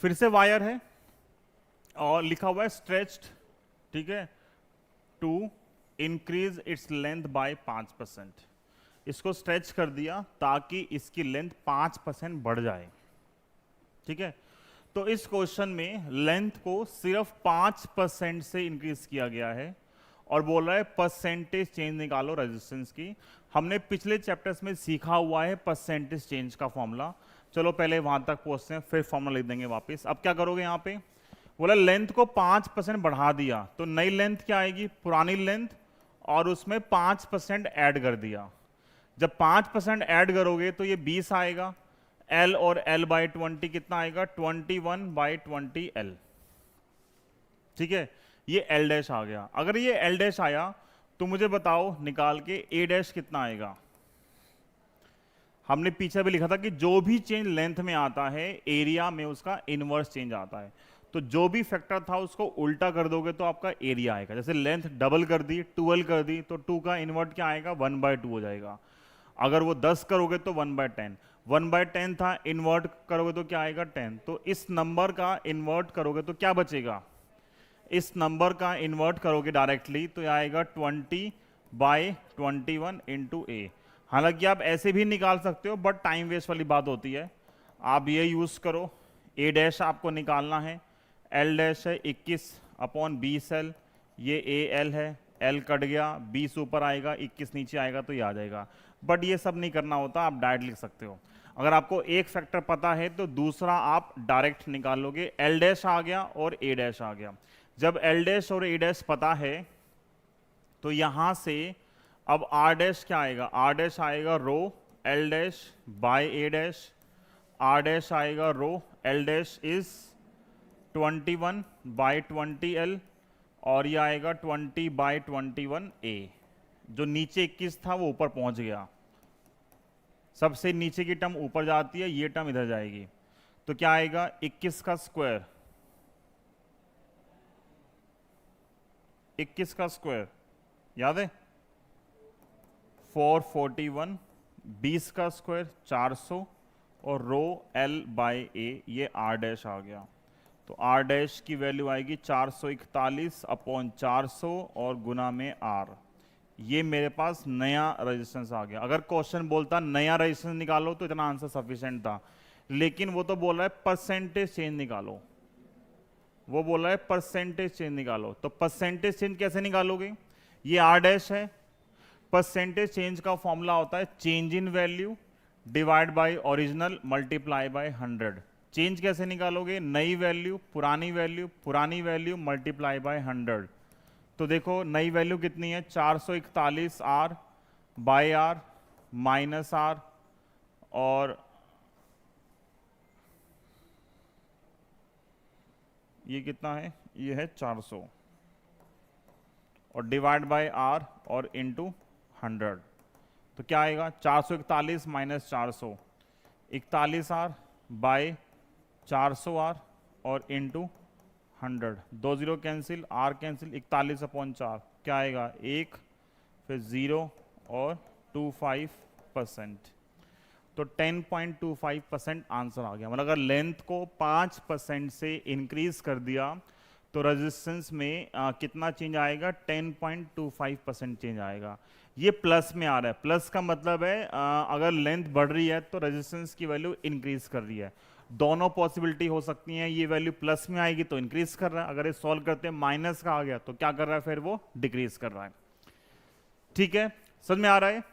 फिर से वायर है और लिखा हुआ है स्ट्रेच्ड, ठीक है, to increase its length by 5%। इसको स्ट्रेच कर दिया ताकि इसकी लेंथ 5% बढ़ जाए, ठीक है। तो इस क्वेश्चन में लेंथ को सिर्फ 5% से इंक्रीज किया गया है और बोल रहा है परसेंटेज चेंज निकालो रेजिस्टेंस की। हमने पिछले चैप्टर्स में सीखा हुआ है परसेंटेज चेंज का फॉर्मूला। चलो पहले वहां तक पहुंचते हैं, फिर फॉर्मूला लिख देंगे वापस। अब क्या करोगे, यहाँ पे बोला लेंथ को 5% बढ़ा दिया, तो नई लेंथ क्या आएगी, पुरानी लेंथ, और उसमें 5% ऐड कर दिया। जब 5% ऐड करोगे तो ये 20 आएगा, L और L बाई 20 कितना आएगा, 21 बाई 20 L, ठीक है। ये L डैश आ गया। अगर ये L डैश आया तो मुझे बताओ निकाल के A डैश कितना आएगा। हमने पीछे भी लिखा था कि जो भी चेंज लेंथ में आता है एरिया में उसका इनवर्स चेंज आता है। तो जो भी फैक्टर था उसको उल्टा कर दोगे तो आपका एरिया आएगा। जैसे लेंथ डबल कर दी, 12 कर दी, तो 2 का इन्वर्ट क्या आएगा, 1/2 हो जाएगा। अगर वो 10 करोगे तो 1/10, 1/10 था, इन्वर्ट करोगे तो क्या आएगा, 10। तो इस नंबर का इन्वर्ट करोगे तो क्या बचेगा, इस नंबर का इन्वर्ट करोगे डायरेक्टली तो आएगा 20/21 इंटू ए। हालांकि आप ऐसे भी निकाल सकते हो बट टाइम वेस्ट वाली बात होती है, आप ये यूज करो। ए डैश आपको निकालना है, एल डैश है 21/20L, ये ए एल है, एल कट गया, 20 ऊपर आएगा, 21 नीचे आएगा तो ये आ जाएगा। बट ये सब नहीं करना होता, आप डायरेक्ट लिख सकते हो। अगर आपको एक फैक्टर पता है तो दूसरा आप डायरेक्ट निकाल लोगे। एल डैश आ गया और ए डैश आ गया। जब एल डैश और ए डैश पता है तो यहां से अब आर डैश क्या आएगा, आर डैश आएगा row L dash by A dash, R dash आएगा row L dash is 21/20L, और ये आएगा 20/21A। जो नीचे 21 था वो ऊपर पहुंच गया, सबसे नीचे की टर्म ऊपर जाती है, ये टर्म इधर जाएगी। तो क्या आएगा, 21 का स्क्वायर, 21 का स्क्वायर याद है 441, 20 का स्क्वायर 400, और रो L बाई ए, ये R डैश आ गया। तो R डैश की वैल्यू आएगी 441/400 और गुना में R। ये मेरे पास नया रेजिस्टेंस आ गया। अगर क्वेश्चन बोलता नया रेजिस्टेंस निकालो तो इतना आंसर सफिशिएंट था, लेकिन वो तो बोल रहा है परसेंटेज चेंज निकालो, वो बोल रहा है परसेंटेज चेंज निकालो। तो परसेंटेज चेंज कैसे निकालोगे, ये R डैश है, परसेंटेज चेंज का फॉर्मूला होता है change in value divide by original multiply by 100। Change कैसे निकालोगे, नई वैल्यू पुरानी वैल्यू, पुरानी वैल्यू मल्टीप्लाई बाय 100। तो देखो नई वैल्यू कितनी है, 441R bye R minus R, और ये कितना है, ये है 400, और डिवाइड बाय R और इनटू 100। तो क्या आएगा, 441 माइनस 400, 41R बाय 400R और इनटू 100। 2 0 कैंसिल, R कैंसिल, 41/4 क्या आएगा, 1 फिर 0 और 25%। तो 10.25% आंसर आ गया। मतलब अगर लेंथ को 5% से इंक्रीज कर दिया तो रेजिस्टेंस में कितना चेंज आएगा, 10.25% चेंज आएगा। ये प्लस में आ रहा है, प्लस का मतलब है अगर लेंथ बढ़ रही है तो रेजिस्टेंस की वैल्यू इंक्रीज कर रही है। दोनों पॉसिबिलिटी हो सकती हैं, ये वैल्यू प्लस में आएगी तो इंक्रीज कर रहा है, अगर ये सॉल्व करते हैं माइनस का आ गया तो क्या कर रहा है, फिर वो डिक्रीज कर रहा है। ठीक है, समझ में आ रहा है।